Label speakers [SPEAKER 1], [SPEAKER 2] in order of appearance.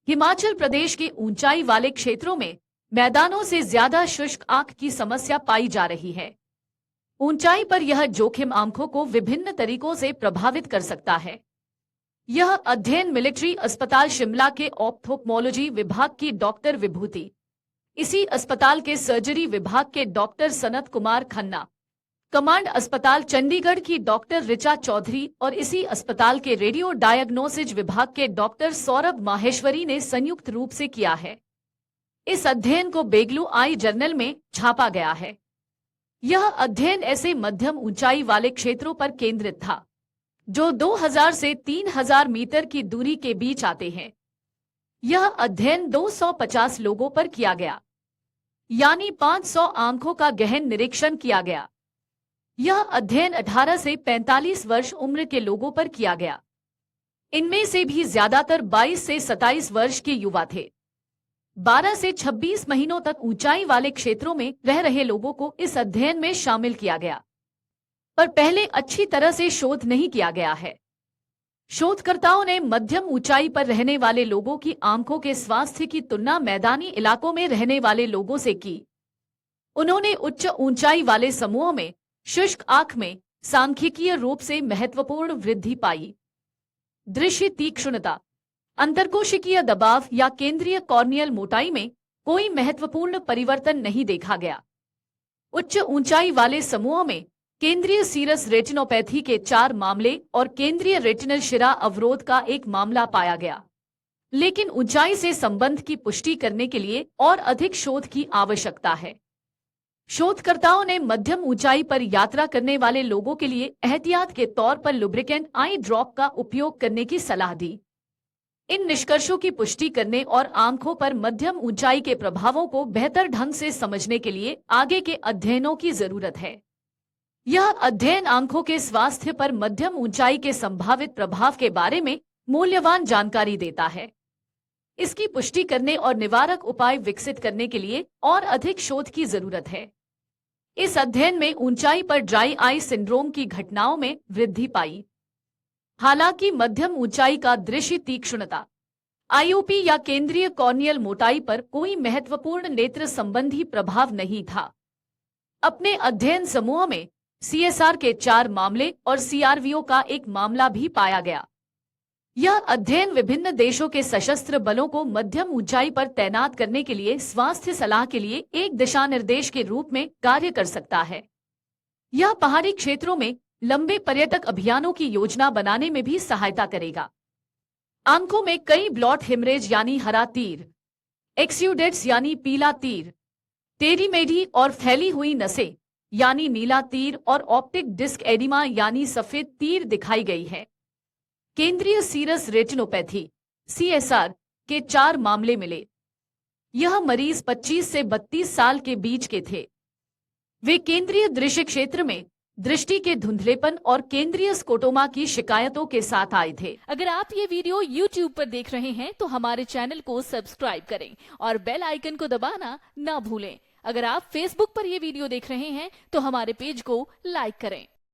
[SPEAKER 1] हिमाचल प्रदेश के ऊंचाई वाले क्षेत्रों में मैदानों से ज्यादा शुष्क आंख की समस्या पाई जा रही है। ऊंचाई पर यह जोखिम आंखों को विभिन्न तरीकों से प्रभावित कर सकता है। यह अध्ययन मिलिट्री अस्पताल शिमला के ऑप्थोप्मोलॉजी विभाग की डॉक्टर विभूति, इसी अस्पताल के सर्जरी विभाग के डॉक्टर सनत कुमार खन्ना, कमांड अस्पताल चंडीगढ़ की डॉक्टर ऋचा चौधरी और इसी अस्पताल के रेडियो डायग्नोसिस विभाग के डॉक्टर सौरभ माहेश्वरी ने संयुक्त रूप से किया है। इस अध्ययन को बेगलू आई जर्नल में छापा गया है। यह अध्ययन ऐसे मध्यम ऊंचाई वाले क्षेत्रों पर केंद्रित था जो 2000 से 3000 मीटर की दूरी के बीच आते हैं। यह अध्ययन 250 लोगों पर किया गया, यानी 500 आंखों का गहन निरीक्षण किया गया। यह अध्ययन 18 से 45 वर्ष उम्र के लोगों पर किया गया। इनमें से भी ज्यादातर 22 से 27 वर्ष के युवा थे। 12 से 26 महीनों तक ऊंचाई वाले क्षेत्रों में रह रहे लोगों को इस अध्ययन में शामिल किया गया, पर पहले अच्छी तरह से शोध नहीं किया गया है। शोधकर्ताओं ने मध्यम ऊंचाई पर रहने वाले लोगों की आंखों के स्वास्थ्य की तुलना मैदानी इलाकों में रहने वाले लोगों से की। उन्होंने उच्च ऊंचाई वाले समूहों में शुष्क आंख में सांख्यिकीय रूप से महत्वपूर्ण वृद्धि पाई। दृश्य तीक्ष्णता, अंतरकोशिकीय दबाव या केंद्रीय कॉर्नियल मोटाई में कोई महत्वपूर्ण परिवर्तन नहीं देखा गया। उच्च ऊंचाई वाले समूहों में केंद्रीय सीरस रेटिनोपैथी के 4 मामले और केंद्रीय रेटिनल शिरा अवरोध का 1 मामला पाया गया, लेकिन ऊंचाई से संबंध की पुष्टि करने के लिए और अधिक शोध की आवश्यकता है। शोधकर्ताओं ने मध्यम ऊंचाई पर यात्रा करने वाले लोगों के लिए एहतियात के तौर पर लुब्रिकेंट आई ड्रॉप का उपयोग करने की सलाह दी। इन निष्कर्षों की पुष्टि करने और आंखों पर मध्यम ऊंचाई के प्रभावों को बेहतर ढंग से समझने के लिए आगे के अध्ययनों की जरूरत है। यह अध्ययन आंखों के स्वास्थ्य पर मध्यम ऊंचाई के संभावित प्रभाव के बारे में मूल्यवान जानकारी देता है। इसकी पुष्टि करने और निवारक उपाय विकसित करने के लिए और अधिक शोध की जरूरत है। इस अध्ययन में ऊंचाई पर ड्राई आई सिंड्रोम की घटनाओं में वृद्धि पाई। हालांकि मध्यम ऊंचाई का दृश्य तीक्ष्णता, आईओपी या केंद्रीय कॉर्नियल मोटाई पर कोई महत्वपूर्ण नेत्र संबंधी प्रभाव नहीं था। अपने अध्ययन समूह में सीएसआर के 4 मामले और सीआरवीओ का 1 मामला भी पाया गया। यह अध्ययन विभिन्न देशों के सशस्त्र बलों को मध्यम ऊंचाई पर तैनात करने के लिए स्वास्थ्य सलाह के लिए एक दिशानिर्देश के रूप में कार्य कर सकता है। यह पहाड़ी क्षेत्रों में लंबे पर्यटक अभियानों की योजना बनाने में भी सहायता करेगा। आंखों में कई ब्लॉट हेमरेज यानी हरा तीर, एक्स्यूडेट्स यानी पीला तीर, टेरीमेडी और फैली हुई नसें यानी नीला तीर और ऑप्टिक डिस्क एडिमा यानी सफेद तीर दिखाई गई है। केंद्रीय सीरस रेटिनोपैथी सीएसआर के 4 मामले मिले। यह मरीज 25 से 32 साल के बीच के थे। वे केंद्रीय दृश्य क्षेत्र में दृष्टि के धुंधलेपन और केंद्रीय स्कोटोमा की शिकायतों के साथ आए थे।
[SPEAKER 2] अगर आप ये वीडियो YouTube पर देख रहे हैं तो हमारे चैनल को सब्सक्राइब करें और बेल आइकन को दबाना ना भूलें। अगर आप Facebook पर ये वीडियो देख रहे हैं तो हमारे पेज को लाइक करें।